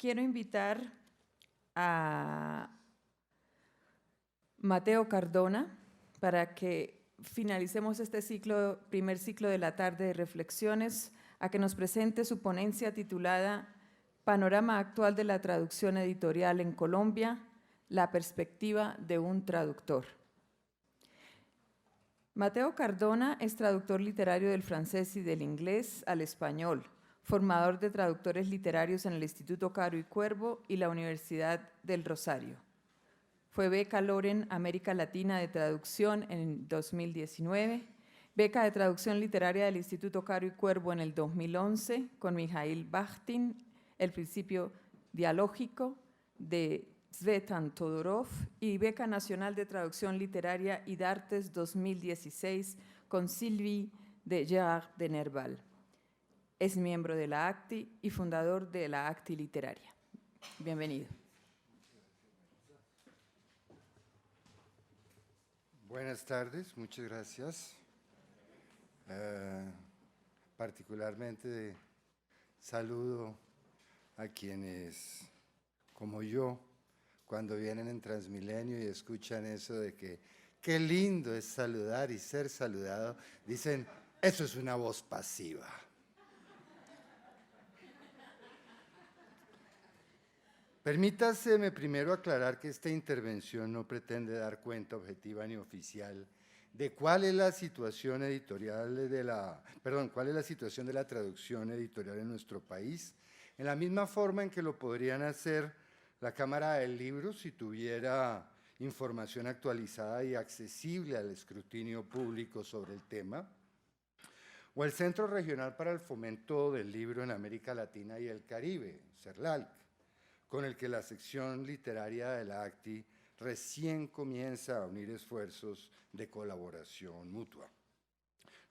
quiero invitar a Mateo Cardona para que finalicemos este primer ciclo de la tarde de reflexiones, a que nos presente su ponencia titulada Panorama actual de la traducción editorial en Colombia, la perspectiva de un traductor. Mateo Cardona es traductor literario del francés y del inglés al español, formador de traductores literarios en el Instituto Caro y Cuervo y la Universidad del Rosario. Fue beca Loren América Latina de Traducción en 2019, beca de Traducción Literaria del Instituto Caro y Cuervo en el 2011 con Mijail Bajtin, El Principio Dialógico de Tzvetan Todorov y beca Nacional de Traducción Literaria y D'Artes 2016 con Sylvie de Gerard de Nerval. Es miembro de la ACTI y fundador de la ACTI Literaria. Bienvenido. Buenas tardes, muchas gracias. Particularmente saludo a quienes, como yo, cuando vienen en Transmilenio y escuchan eso de que qué lindo es saludar y ser saludado, dicen, eso es una voz pasiva. Permítaseme primero aclarar que esta intervención no pretende dar cuenta objetiva ni oficial de cuál es la situación editorial cuál es la situación de la traducción editorial en nuestro país, en la misma forma en que lo podrían hacer la Cámara del Libro si tuviera información actualizada y accesible al escrutinio público sobre el tema, o el Centro Regional para el Fomento del Libro en América Latina y el Caribe, CERLALC, con el que la sección literaria de la ACTI recién comienza a unir esfuerzos de colaboración mutua.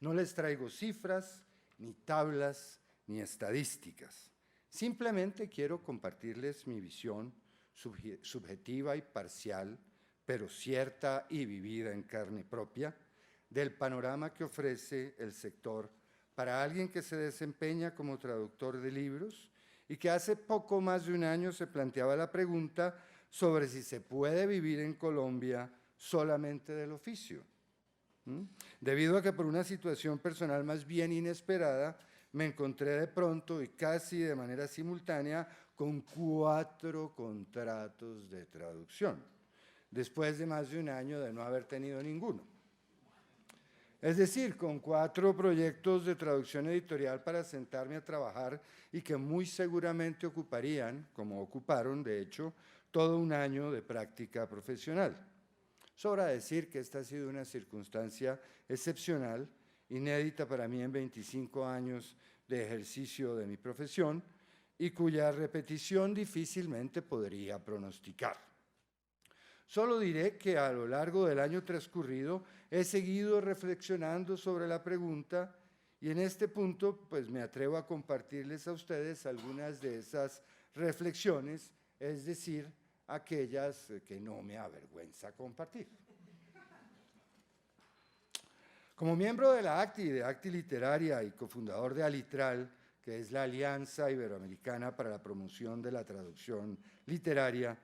No les traigo cifras, ni tablas, ni estadísticas. Simplemente quiero compartirles mi visión subjetiva y parcial, pero cierta y vivida en carne propia, del panorama que ofrece el sector para alguien que se desempeña como traductor de libros y que hace poco más de un año se planteaba la pregunta sobre si se puede vivir en Colombia solamente del oficio. Debido a que por una situación personal más bien inesperada, me encontré de pronto y casi de manera simultánea con 4 contratos de traducción, después de más de un año de no haber tenido ninguno. Es decir, con 4 proyectos de traducción editorial para sentarme a trabajar y que muy seguramente ocuparían, como ocuparon de hecho, todo un año de práctica profesional. Sobra decir que esta ha sido una circunstancia excepcional, inédita para mí en 25 años de ejercicio de mi profesión y cuya repetición difícilmente podría pronosticar. Solo diré que a lo largo del año transcurrido he seguido reflexionando sobre la pregunta y en este punto pues me atrevo a compartirles a ustedes algunas de esas reflexiones, es decir, aquellas que no me avergüenza compartir. Como miembro de la ACTI y de ACTI Literaria y cofundador de Alitral, que es la Alianza Iberoamericana para la Promoción de la Traducción Literaria,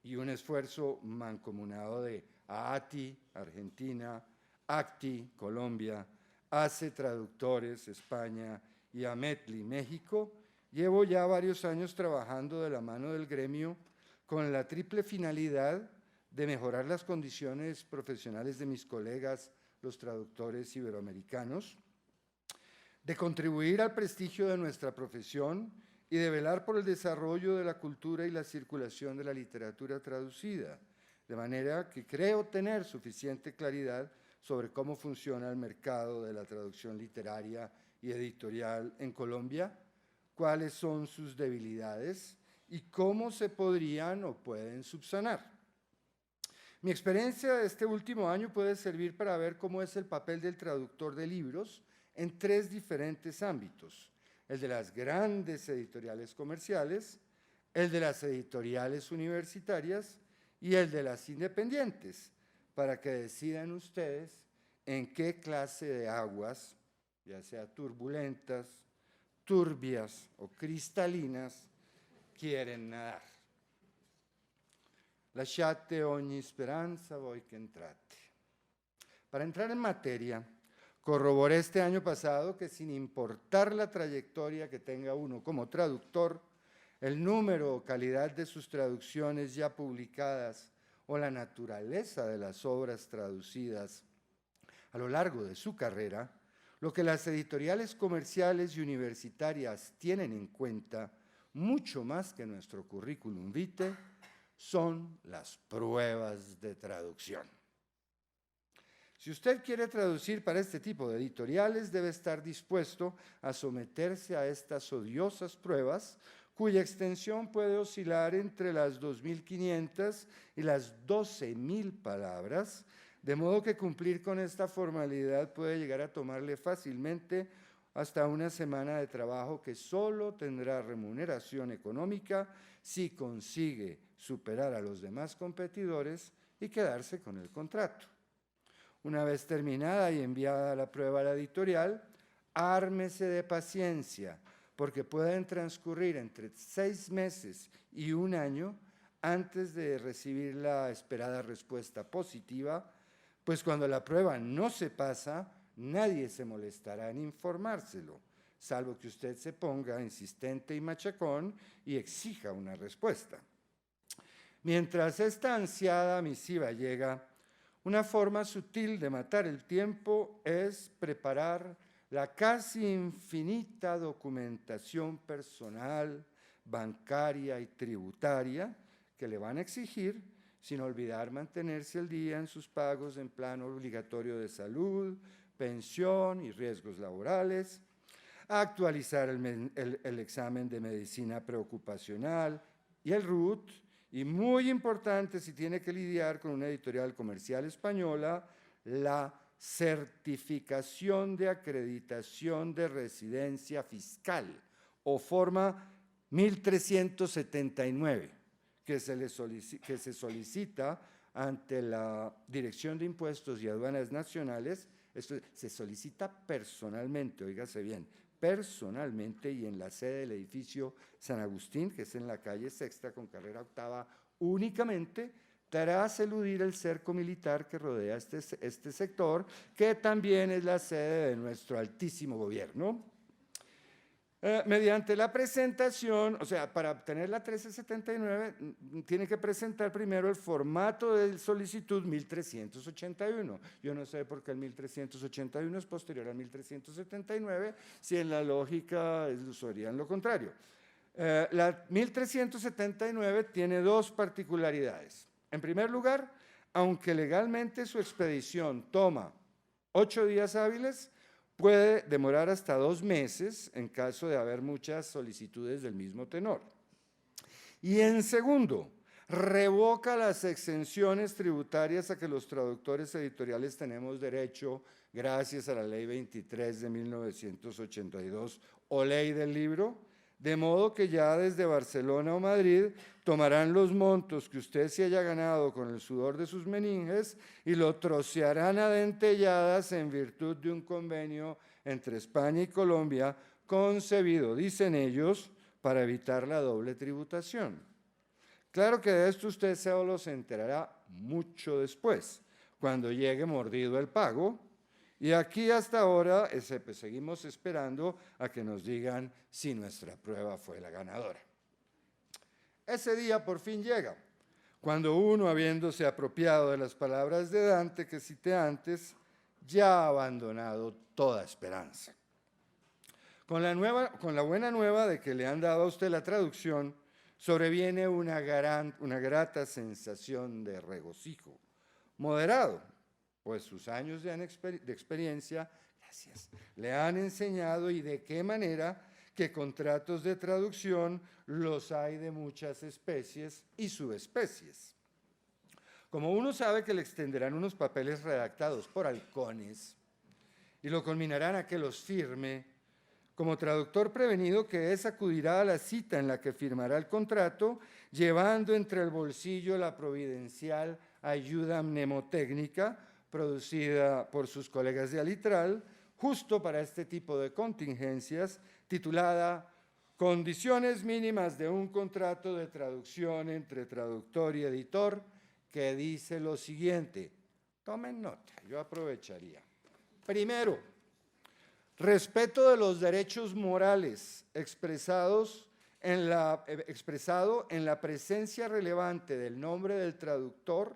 y un esfuerzo mancomunado de AATI, Argentina, ACTI, Colombia, ACE Traductores, España, y AMETLI, México, llevo ya varios años trabajando de la mano del gremio con la triple finalidad de mejorar las condiciones profesionales de mis colegas, los traductores iberoamericanos, de contribuir al prestigio de nuestra profesión y de velar por el desarrollo de la cultura y la circulación de la literatura traducida, de manera que creo tener suficiente claridad sobre cómo funciona el mercado de la traducción literaria y editorial en Colombia, cuáles son sus debilidades y cómo se podrían o pueden subsanar. Mi experiencia de este último año puede servir para ver cómo es el papel del traductor de libros en 3 diferentes ámbitos: el de las grandes editoriales comerciales, el de las editoriales universitarias y el de las independientes, para que decidan ustedes en qué clase de aguas, ya sea turbulentas, turbias o cristalinas, quieren nadar. Lasciate ogni speranza voi che entrate. Para entrar en materia, corroboré este año pasado que sin importar la trayectoria que tenga uno como traductor, el número o calidad de sus traducciones ya publicadas o la naturaleza de las obras traducidas a lo largo de su carrera, lo que las editoriales comerciales y universitarias tienen en cuenta, mucho más que nuestro currículum vitae, son las pruebas de traducción. Si usted quiere traducir para este tipo de editoriales, debe estar dispuesto a someterse a estas odiosas pruebas, cuya extensión puede oscilar entre las 2.500 y las 12.000 palabras, de modo que cumplir con esta formalidad puede llegar a tomarle fácilmente hasta una semana de trabajo que solo tendrá remuneración económica si consigue superar a los demás competidores y quedarse con el contrato. Una vez terminada y enviada la prueba a la editorial, ármese de paciencia, porque pueden transcurrir entre 6 meses y 1 año antes de recibir la esperada respuesta positiva, pues cuando la prueba no se pasa, nadie se molestará en informárselo, salvo que usted se ponga insistente y machacón y exija una respuesta. Mientras esta ansiada misiva llega, una forma sutil de matar el tiempo es preparar la casi infinita documentación personal, bancaria y tributaria que le van a exigir, sin olvidar mantenerse al día en sus pagos en plano obligatorio de salud, pensión y riesgos laborales, actualizar el examen de medicina preocupacional y el RUT, y muy importante si tiene que lidiar con una editorial comercial española, la certificación de acreditación de residencia fiscal o forma 1379, que se solicita ante la Dirección de Impuestos y Aduanas Nacionales. Esto se solicita personalmente, óigase bien, personalmente, y en la sede del edificio San Agustín, que es en la calle Sexta con carrera octava, únicamente tras eludir el cerco militar que rodea este sector, que también es la sede de nuestro altísimo gobierno. Mediante la presentación, o sea, para obtener la 1379, tiene que presentar primero el formato de solicitud 1381. Yo no sé por qué el 1381 es posterior al 1379, si en la lógica sería lo contrario. La 1379 tiene 2 particularidades. En primer lugar, aunque legalmente su expedición toma 8 días hábiles, puede demorar hasta 2 meses en caso de haber muchas solicitudes del mismo tenor. Y en segundo, revoca las exenciones tributarias a que los traductores editoriales tenemos derecho gracias a la Ley 23 de 1982 o Ley del Libro, de modo que ya desde Barcelona o Madrid tomarán los montos que usted se haya ganado con el sudor de sus meninges y lo trocearán a dentelladas en virtud de un convenio entre España y Colombia concebido, dicen ellos, para evitar la doble tributación. Claro que de esto usted solo se enterará mucho después, cuando llegue mordido el pago. Y aquí hasta ahora pues, seguimos esperando a que nos digan si nuestra prueba fue la ganadora. Ese día por fin llega, cuando uno, habiéndose apropiado de las palabras de Dante que cité antes, ya ha abandonado toda esperanza. Con la buena nueva de que le han dado a usted la traducción, sobreviene una grata sensación de regocijo, moderado, pues sus años de experiencia, le han enseñado y de qué manera que contratos de traducción los hay de muchas especies y subespecies. Como uno sabe que le extenderán unos papeles redactados por halcones y lo conminarán a que los firme, como traductor prevenido que es, acudirá a la cita en la que firmará el contrato, llevando entre el bolsillo la providencial ayuda mnemotécnica producida por sus colegas de Alitral, justo para este tipo de contingencias, titulada Condiciones mínimas de un contrato de traducción entre traductor y editor, que dice lo siguiente. Tomen nota, yo aprovecharía. Primero, respeto de los derechos morales expresado en la presencia relevante del nombre del traductor,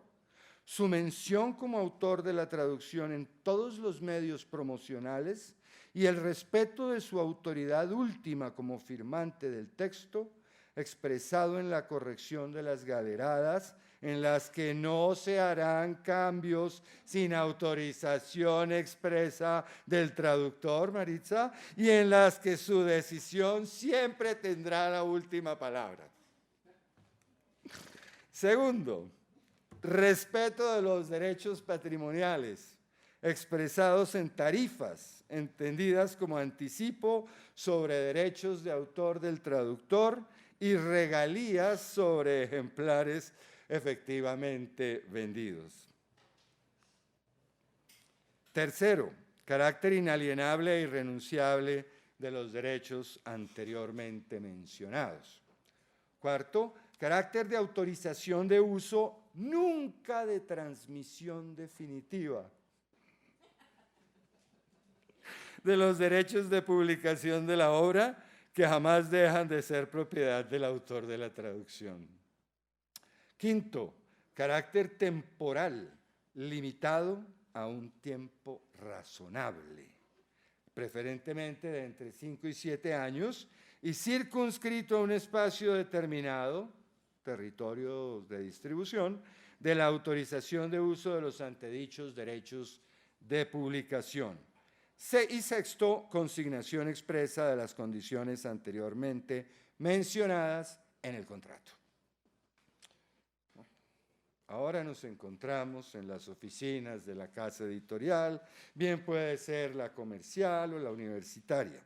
su mención como autor de la traducción en todos los medios promocionales y el respeto de su autoridad última como firmante del texto, expresado en la corrección de las galeradas, en las que no se harán cambios sin autorización expresa del traductor, Maritza, y en las que su decisión siempre tendrá la última palabra. Segundo, respeto de los derechos patrimoniales, expresados en tarifas, entendidas como anticipo sobre derechos de autor del traductor y regalías sobre ejemplares efectivamente vendidos. Tercero, carácter inalienable e irrenunciable de los derechos anteriormente mencionados. Cuarto, carácter de autorización de uso, nunca de transmisión definitiva, de los derechos de publicación de la obra, que jamás dejan de ser propiedad del autor de la traducción. Quinto, carácter temporal, limitado a un tiempo razonable, preferentemente de entre 5 y 7 años, y circunscrito a un espacio determinado, territorio de distribución, de la autorización de uso de los antedichos derechos de publicación. Y sexto, consignación expresa de las condiciones anteriormente mencionadas en el contrato. Ahora nos encontramos en las oficinas de la casa editorial, bien puede ser la comercial o la universitaria.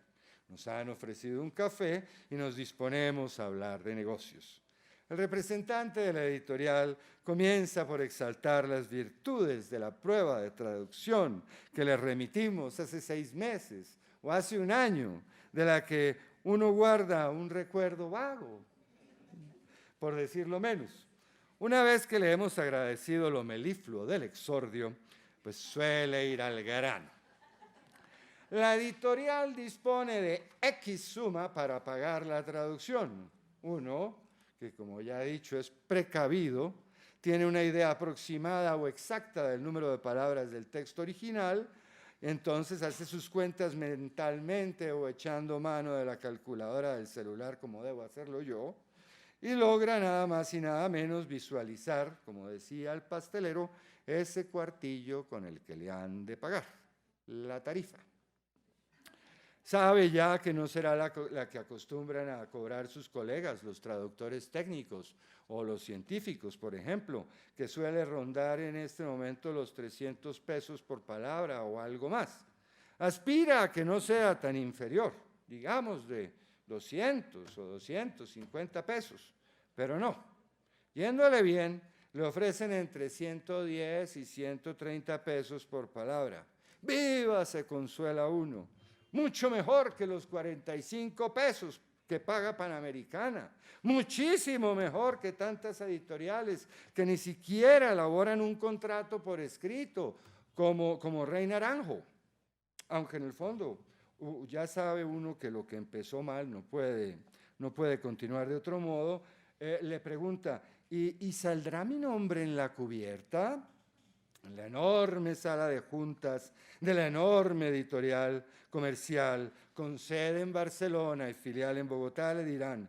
Nos han ofrecido un café y nos disponemos a hablar de negocios. El representante de la editorial comienza por exaltar las virtudes de la prueba de traducción que le remitimos hace 6 meses o hace 1 año, de la que uno guarda un recuerdo vago, por decirlo menos. Una vez que le hemos agradecido lo melifluo del exordio, pues suele ir al grano. La editorial dispone de X suma para pagar la traducción. Uno, que como ya he dicho es precavido, tiene una idea aproximada o exacta del número de palabras del texto original, entonces hace sus cuentas mentalmente o echando mano de la calculadora del celular, como debo hacerlo yo, y logra nada más y nada menos visualizar, como decía el pastelero, ese cuartillo con el que le han de pagar, la tarifa. Sabe ya que no será la que acostumbran a cobrar sus colegas, los traductores técnicos o los científicos, por ejemplo, que suele rondar en este momento los 300 pesos por palabra o algo más. Aspira a que no sea tan inferior, digamos de 200 o 250 pesos, pero no. Yéndole bien, le ofrecen entre 110 y 130 pesos por palabra. ¡Viva! Se consuela uno. Mucho mejor que los 45 pesos que paga Panamericana. Muchísimo mejor que tantas editoriales que ni siquiera elaboran un contrato por escrito, como Rey Naranjo. Aunque en el fondo ya sabe uno que lo que empezó mal no puede continuar de otro modo. Le pregunta, ¿y saldrá mi nombre en la cubierta? En la enorme sala de juntas de la enorme editorial comercial con sede en Barcelona y filial en Bogotá le dirán,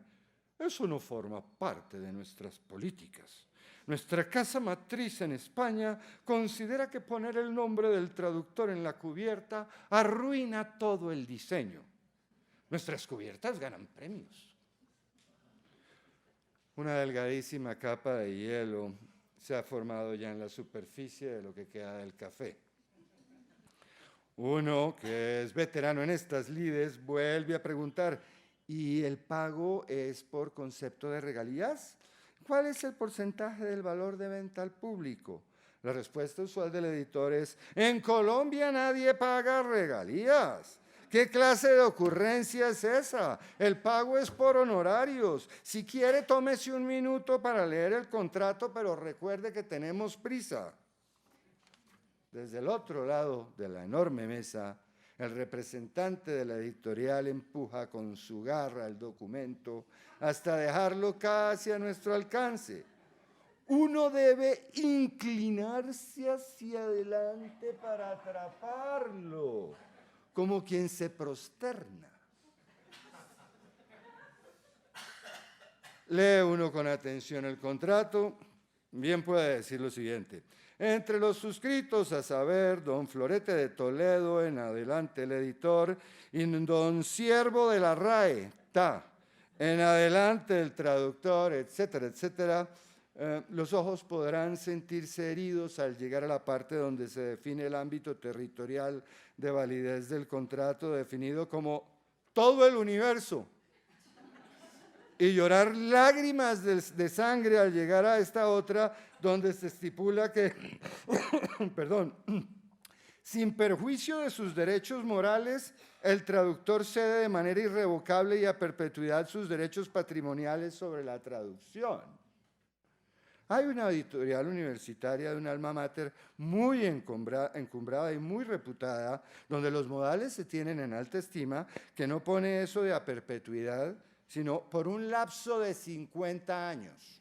eso no forma parte de nuestras políticas. Nuestra casa matriz en España considera que poner el nombre del traductor en la cubierta arruina todo el diseño. Nuestras cubiertas ganan premios. Una delgadísima capa de hielo se ha formado ya en la superficie de lo que queda del café. Uno, que es veterano en estas lides, vuelve a preguntar, ¿y el pago es por concepto de regalías? ¿Cuál es el porcentaje del valor de venta al público? La respuesta usual del editor es, en Colombia nadie paga regalías. ¿Qué clase de ocurrencia es esa? El pago es por honorarios. Si quiere, tómese un minuto para leer el contrato, pero recuerde que tenemos prisa. Desde el otro lado de la enorme mesa, el representante de la editorial empuja con su garra el documento hasta dejarlo casi a nuestro alcance. Uno debe inclinarse hacia adelante para atraparlo, como quien se prosterna. Lee uno con atención el contrato, bien puede decir lo siguiente. Entre los suscritos, a saber, don Florete de Toledo, en adelante el editor, y don Siervo de la RAE, en adelante el traductor, etcétera, etcétera, los ojos podrán sentirse heridos al llegar a la parte donde se define el ámbito territorial de validez del contrato, definido como todo el universo, y llorar lágrimas de sangre al llegar a esta otra, donde se estipula que, perdón, sin perjuicio de sus derechos morales, el traductor cede de manera irrevocable y a perpetuidad sus derechos patrimoniales sobre la traducción. Hay una editorial universitaria de un alma mater muy encumbrada y muy reputada, donde los modales se tienen en alta estima, que no pone eso de a perpetuidad, sino por un lapso de 50 años.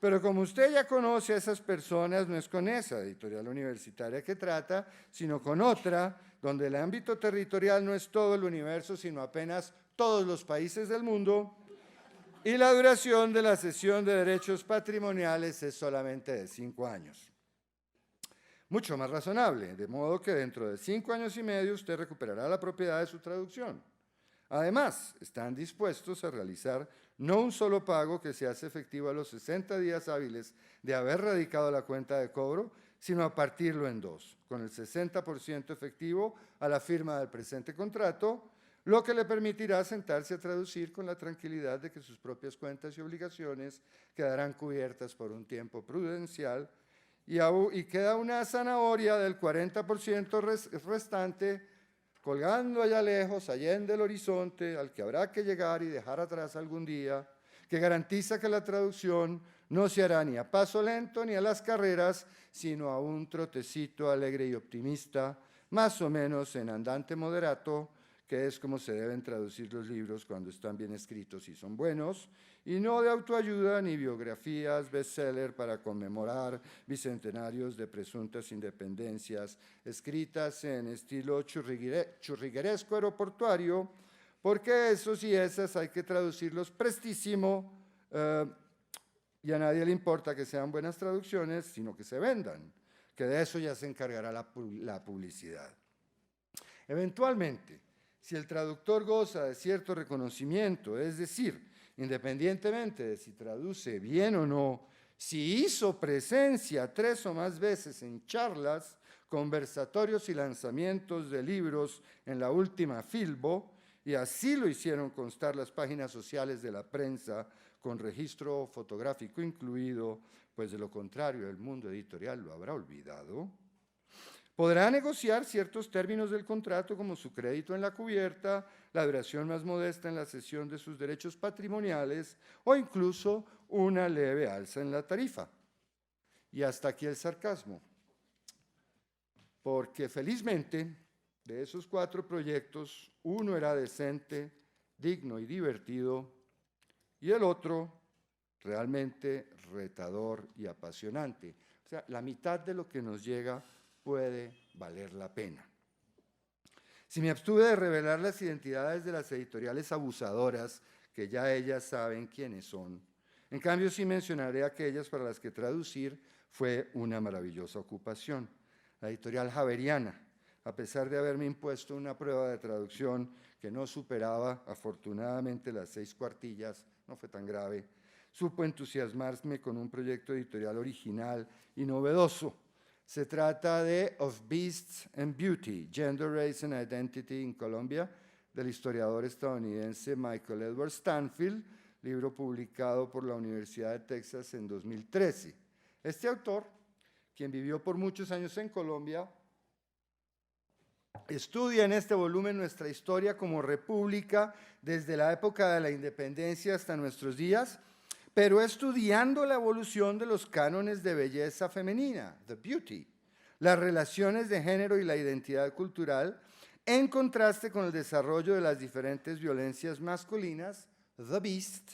Pero como usted ya conoce a esas personas, no es con esa editorial universitaria que trata, sino con otra, donde el ámbito territorial no es todo el universo, sino apenas todos los países del mundo, y la duración de la cesión de derechos patrimoniales es solamente de 5 años. Mucho más razonable, de modo que dentro de 5 años y medio usted recuperará la propiedad de su traducción. Además, están dispuestos a realizar no un solo pago que se hace efectivo a los 60 días hábiles de haber radicado la cuenta de cobro, sino a partirlo en 2, con el 60% efectivo a la firma del presente contrato, lo que le permitirá sentarse a traducir con la tranquilidad de que sus propias cuentas y obligaciones quedarán cubiertas por un tiempo prudencial y queda una zanahoria del 40% restante colgando allá lejos, allende el horizonte, al que habrá que llegar y dejar atrás algún día, que garantiza que la traducción no se hará ni a paso lento ni a las carreras, sino a un trotecito alegre y optimista, más o menos en andante moderato, que es como se deben traducir los libros cuando están bien escritos y son buenos, y no de autoayuda ni biografías bestseller para conmemorar bicentenarios de presuntas independencias, escritas en estilo churrigueresco aeroportuario, porque esos y esas hay que traducirlos prestísimo, y a nadie le importa que sean buenas traducciones, sino que se vendan, que de eso ya se encargará la publicidad. Eventualmente, si el traductor goza de cierto reconocimiento, es decir, independientemente de si traduce bien o no, si hizo presencia 3 o más veces en charlas, conversatorios y lanzamientos de libros en la última Filbo, y así lo hicieron constar las páginas sociales de la prensa, con registro fotográfico incluido, pues de lo contrario el mundo editorial lo habrá olvidado, podrá negociar ciertos términos del contrato como su crédito en la cubierta, la duración más modesta en la cesión de sus derechos patrimoniales o incluso una leve alza en la tarifa. Y hasta aquí el sarcasmo, porque felizmente de esos 4 proyectos, uno era decente, digno y divertido, y el otro realmente retador y apasionante. O sea, la mitad de lo que nos llega puede valer la pena. Si me abstuve de revelar las identidades de las editoriales abusadoras, que ya ellas saben quiénes son, en cambio sí mencionaré aquellas para las que traducir fue una maravillosa ocupación. La editorial Javeriana, a pesar de haberme impuesto una prueba de traducción que no superaba afortunadamente las 6 cuartillas, no fue tan grave, supo entusiasmarme con un proyecto editorial original y novedoso. Se trata de Of Beasts and Beauty, Gender, Race and Identity in Colombia, del historiador estadounidense Michael Edward Stanfield, libro publicado por la Universidad de Texas en 2013. Este autor, quien vivió por muchos años en Colombia, Estudia en este volumen nuestra historia como república desde la época de la independencia hasta nuestros días, pero estudiando la evolución de los cánones de belleza femenina, the beauty, las relaciones de género y la identidad cultural, en contraste con el desarrollo de las diferentes violencias masculinas, the beast,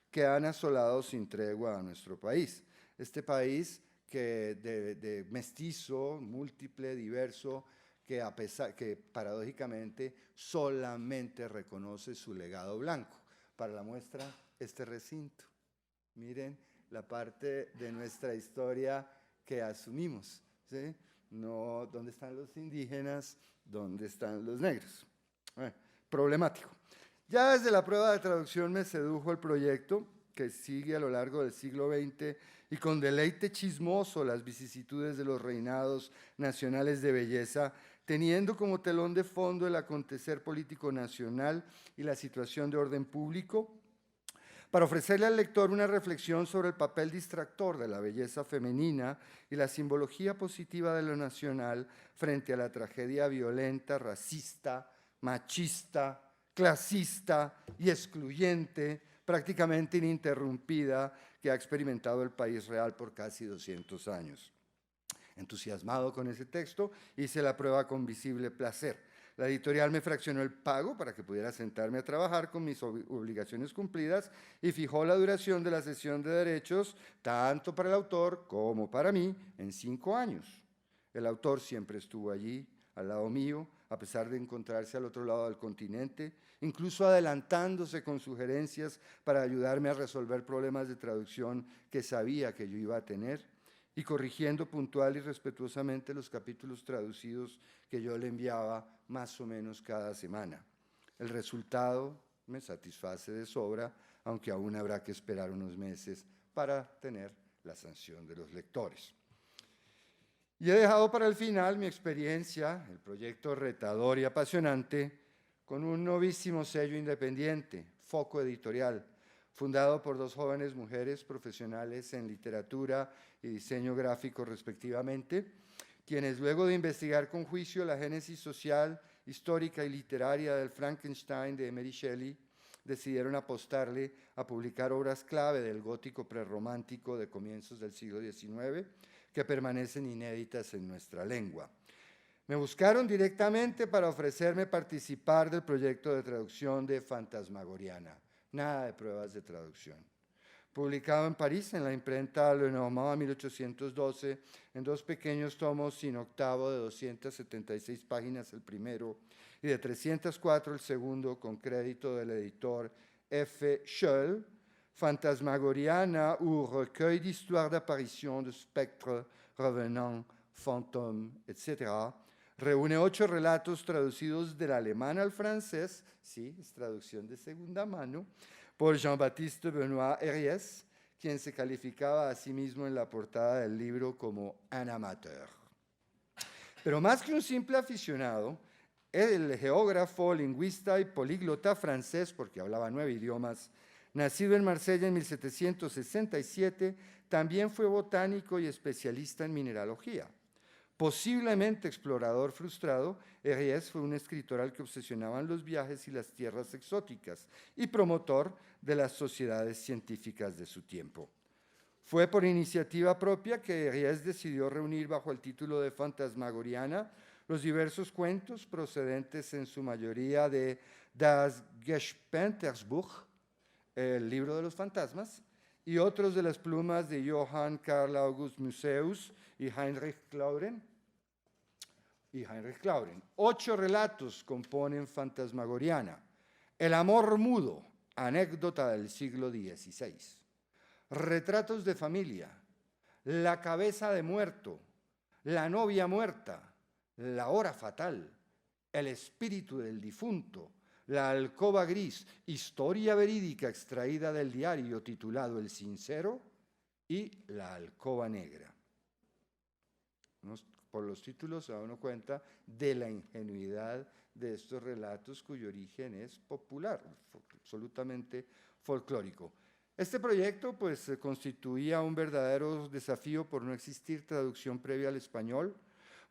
que han asolado sin tregua a nuestro país. Este país que de mestizo, múltiple, diverso, que paradójicamente solamente reconoce su legado blanco. Para la muestra, este recinto. Miren la parte de nuestra historia que asumimos, ¿sí? No, ¿dónde están los indígenas? ¿Dónde están los negros? Problemático. Ya desde la prueba de traducción me sedujo el proyecto, que sigue a lo largo del siglo XX y con deleite chismoso las vicisitudes de los reinados nacionales de belleza, teniendo como telón de fondo el acontecer político nacional y la situación de orden público, para ofrecerle al lector una reflexión sobre el papel distractor de la belleza femenina y la simbología positiva de lo nacional frente a la tragedia violenta, racista, machista, clasista y excluyente, prácticamente ininterrumpida, que ha experimentado el país real por casi 200 años. Entusiasmado con ese texto, hice la prueba con visible placer. La editorial me fraccionó el pago para que pudiera sentarme a trabajar con mis obligaciones cumplidas y fijó la duración de la sesión de derechos, tanto para el autor como para mí, en 5 años. El autor siempre estuvo allí, al lado mío, a pesar de encontrarse al otro lado del continente, incluso adelantándose con sugerencias para ayudarme a resolver problemas de traducción que sabía que yo iba a tener, y corrigiendo puntual y respetuosamente los capítulos traducidos que yo le enviaba más o menos cada semana. El resultado me satisface de sobra, aunque aún habrá que esperar unos meses para tener la sanción de los lectores. Y he dejado para el final mi experiencia, el proyecto retador y apasionante, con un novísimo sello independiente, Foco Editorial, fundado por 2 jóvenes mujeres profesionales en literatura y diseño gráfico respectivamente, quienes luego de investigar con juicio la génesis social, histórica y literaria del Frankenstein de Mary Shelley, decidieron apostarle a publicar obras clave del gótico prerromántico de comienzos del siglo XIX, que permanecen inéditas en nuestra lengua. Me buscaron directamente para ofrecerme participar del proyecto de traducción de Fantasmagoriana. Nada de pruebas de traducción. Publicado en París, en la imprenta Le Normand 1812, en 2 pequeños tomos sin octavo de 276 páginas el primero y de 304 el segundo, con crédito del editor F. Scholl, Fantasmagoriana ou recueil d'histoires d'apparition de spectres, revenants, fantômes, etc., reúne 8 relatos traducidos del alemán al francés, sí, es traducción de segunda mano, por Jean-Baptiste Benoît Herriès, quien se calificaba a sí mismo en la portada del libro como un amateur. Pero más que un simple aficionado, el geógrafo, lingüista y políglota francés, porque hablaba 9 idiomas, nacido en Marsella en 1767, también fue botánico y especialista en mineralogía. Posiblemente explorador frustrado, Herriès fue un escritor al que obsesionaban los viajes y las tierras exóticas y promotor de las sociedades científicas de su tiempo. Fue por iniciativa propia que Herriès decidió reunir bajo el título de Fantasmagoriana los diversos cuentos procedentes en su mayoría de Das Gespenstersbuch, el libro de los fantasmas, y otros de las plumas de Johann Carl August Museus y Heinrich Clauren. 8 relatos componen Fantasmagoriana. El amor mudo, anécdota del siglo XVI. Retratos de familia, la cabeza de muerto, la novia muerta, la hora fatal, el espíritu del difunto, la alcoba gris, historia verídica extraída del diario titulado El Sincero, y la alcoba negra. Por los títulos se da uno cuenta de la ingenuidad de estos relatos cuyo origen es popular, absolutamente folclórico. Este proyecto pues constituía un verdadero desafío por no existir traducción previa al español,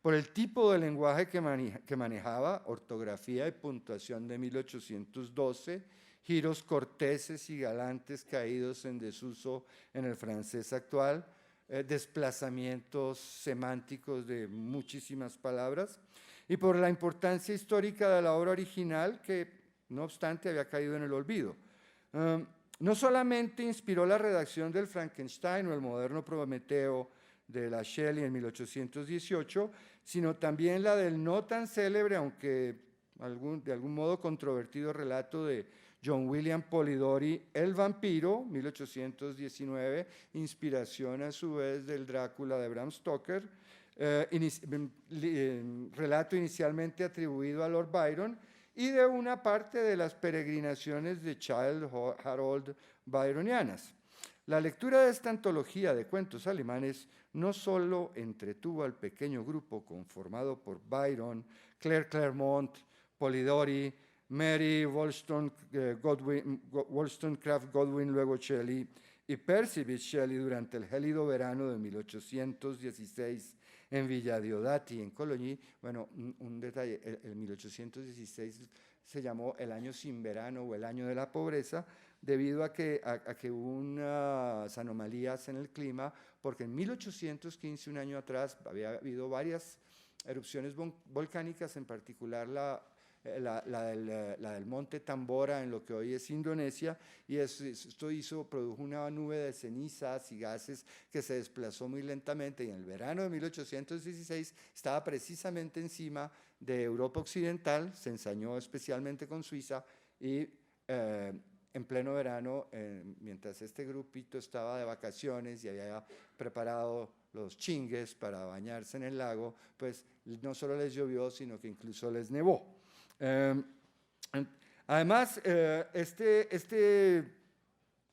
por el tipo de lenguaje que manejaba, ortografía y puntuación de 1812, giros corteses y galantes caídos en desuso en el francés actual, desplazamientos semánticos de muchísimas palabras, y por la importancia histórica de la obra original que, no obstante, había caído en el olvido. No solamente inspiró la redacción del Frankenstein o el moderno Prometeo de la Shelley en 1818, sino también la del no tan célebre, aunque de algún modo controvertido relato de John William Polidori, El vampiro, 1819, inspiración a su vez del Drácula de Bram Stoker, relato inicialmente atribuido a Lord Byron, y de una parte de las peregrinaciones de Childe Harold byronianas. La lectura de esta antología de cuentos alemanes no solo entretuvo al pequeño grupo conformado por Byron, Claire Clairmont, Polidori, Mary Wollstonecraft Godwin, luego Shelley, y Percy Bysshe Shelley durante el gélido verano de 1816 en Villa Diodati, en Coligny. Bueno, un detalle, el 1816 se llamó el año sin verano o el año de la pobreza, debido a que hubo unas anomalías en el clima, porque en 1815, un año atrás, había habido varias erupciones volcánicas, en particular la del monte Tambora en lo que hoy es Indonesia, y esto produjo una nube de cenizas y gases que se desplazó muy lentamente, y en el verano de 1816 estaba precisamente encima de Europa Occidental, se ensañó especialmente con Suiza, y en pleno verano, mientras este grupito estaba de vacaciones y había preparado los chingues para bañarse en el lago, pues no solo les llovió, sino que incluso les nevó. Además, este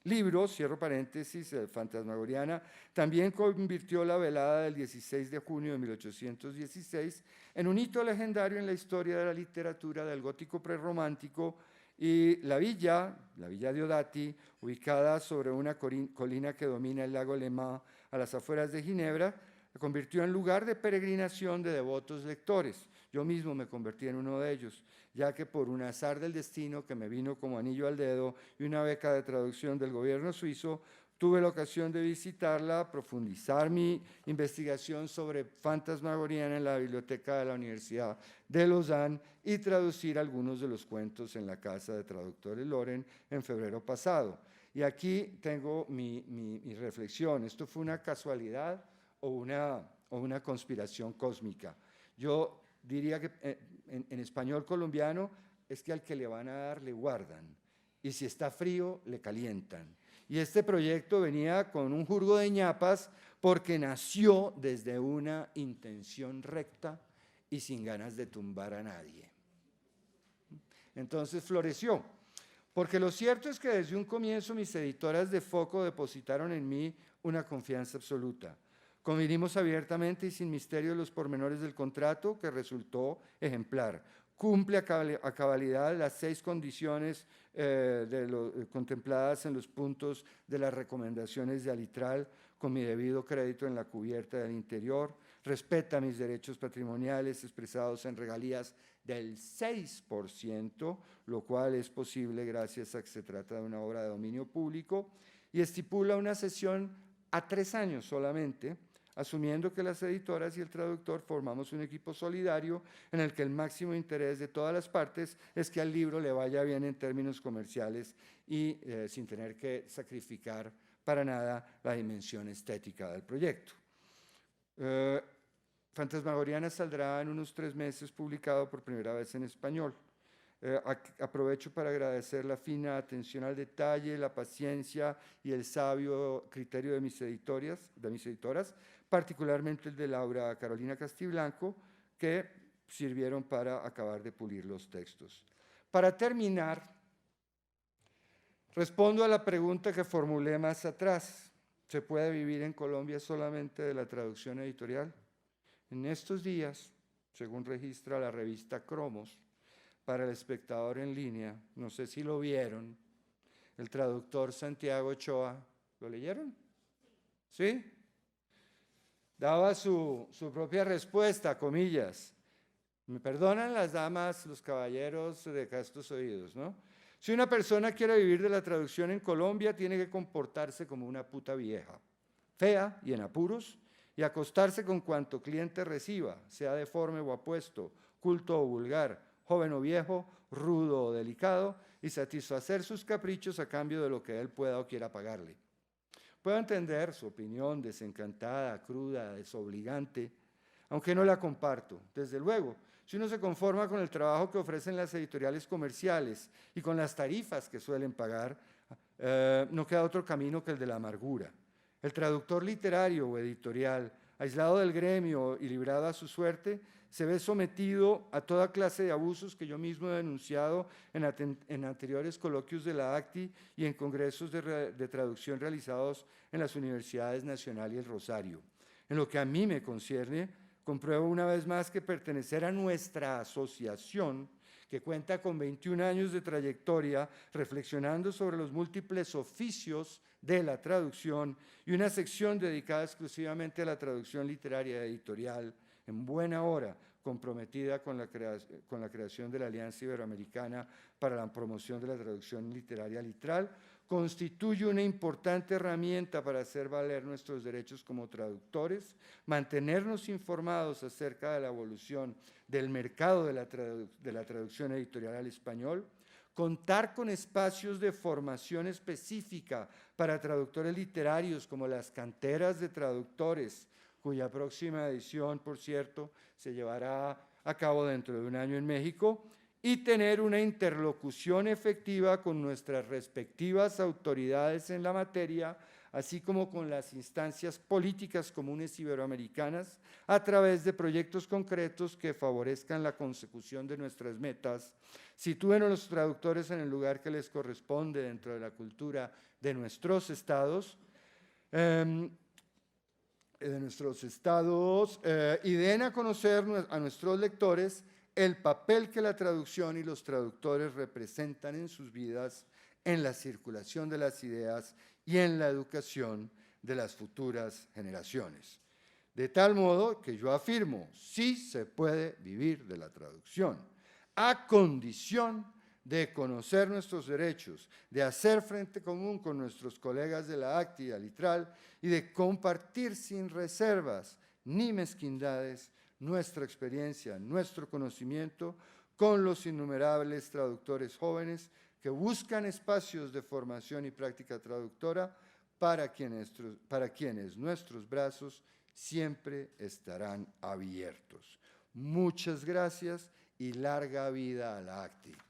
libro, cierro paréntesis, Fantasmagoriana, también convirtió la velada del 16 de junio de 1816 en un hito legendario en la historia de la literatura del gótico prerromántico, y la villa Diodati, ubicada sobre una colina que domina el lago Léman a las afueras de Ginebra, se convirtió en lugar de peregrinación de devotos lectores. Yo mismo me convertí en uno de ellos, ya que por un azar del destino que me vino como anillo al dedo y una beca de traducción del gobierno suizo, tuve la ocasión de visitarla, profundizar mi investigación sobre Fantasmagoriana en la biblioteca de la Universidad de Lausanne y traducir algunos de los cuentos en la Casa de Traductores Loren en febrero pasado. Y aquí tengo mi reflexión. ¿Esto fue una casualidad o una conspiración cósmica? Yo diría que en español colombiano es que al que le van a dar le guardan, y si está frío le calientan. Y este proyecto venía con un jurgo de ñapas porque nació desde una intención recta y sin ganas de tumbar a nadie. Entonces floreció, porque lo cierto es que desde un comienzo mis editoras de Foco depositaron en mí una confianza absoluta. Convinimos abiertamente y sin misterio los pormenores del contrato, que resultó ejemplar. Cumple a cabalidad las 6 condiciones contempladas en los puntos de las recomendaciones de Alitral, con mi debido crédito en la cubierta del interior. Respeta mis derechos patrimoniales expresados en regalías del 6%, lo cual es posible gracias a que se trata de una obra de dominio público, y estipula una cesión a 3 años solamente, asumiendo que las editoras y el traductor formamos un equipo solidario en el que el máximo interés de todas las partes es que al libro le vaya bien en términos comerciales y sin tener que sacrificar para nada la dimensión estética del proyecto. Fantasmagoriana saldrá en unos 3 meses publicado por primera vez en español. Aprovecho para agradecer la fina atención al detalle, la paciencia y el sabio criterio de mis editoras, particularmente el de Laura Carolina Castiblanco, que sirvieron para acabar de pulir los textos. Para terminar, respondo a la pregunta que formulé más atrás: ¿se puede vivir en Colombia solamente de la traducción editorial? En estos días, según registra la revista Cromos, para El Espectador en línea, no sé si lo vieron, el traductor Santiago Ochoa, ¿lo leyeron? ¿Sí? daba su propia respuesta, comillas. Me perdonan las damas, los caballeros de castos oídos, ¿no? Si una persona quiere vivir de la traducción en Colombia, tiene que comportarse como una puta vieja, fea y en apuros, y acostarse con cuanto cliente reciba, sea deforme o apuesto, culto o vulgar, joven o viejo, rudo o delicado, y satisfacer sus caprichos a cambio de lo que él pueda o quiera pagarle. Puedo entender su opinión desencantada, cruda, desobligante, aunque no la comparto. Desde luego, si uno se conforma con el trabajo que ofrecen las editoriales comerciales y con las tarifas que suelen pagar, no queda otro camino que el de la amargura. El traductor literario o editorial, aislado del gremio y librado a su suerte, se ve sometido a toda clase de abusos que yo mismo he denunciado en anteriores coloquios de la ACTI y en congresos de traducción realizados en las Universidades Nacional y el Rosario. En lo que a mí me concierne, compruebo una vez más que pertenecer a nuestra asociación, que cuenta con 21 años de trayectoria reflexionando sobre los múltiples oficios de la traducción y una sección dedicada exclusivamente a la traducción literaria editorial, en buena hora comprometida con la creación de la Alianza Iberoamericana para la promoción de la traducción literaria litral, constituye una importante herramienta para hacer valer nuestros derechos como traductores, mantenernos informados acerca de la evolución del mercado de la traducción editorial al español, contar con espacios de formación específica para traductores literarios como las canteras de traductores, cuya próxima edición, por cierto, se llevará a cabo dentro de un año en México, y tener una interlocución efectiva con nuestras respectivas autoridades en la materia, así como con las instancias políticas comunes iberoamericanas, a través de proyectos concretos que favorezcan la consecución de nuestras metas, sitúen a los traductores en el lugar que les corresponde dentro de la cultura de nuestros estados, y den a conocer a nuestros lectores el papel que la traducción y los traductores representan en sus vidas, en la circulación de las ideas y en la educación de las futuras generaciones. De tal modo que yo afirmo, sí se puede vivir de la traducción, a condición de conocer nuestros derechos, de hacer frente común con nuestros colegas de la ACTI y Alitral y de compartir sin reservas ni mezquindades nuestra experiencia, nuestro conocimiento con los innumerables traductores jóvenes que buscan espacios de formación y práctica traductora para quienes nuestros brazos siempre estarán abiertos. Muchas gracias y larga vida a la ACTI.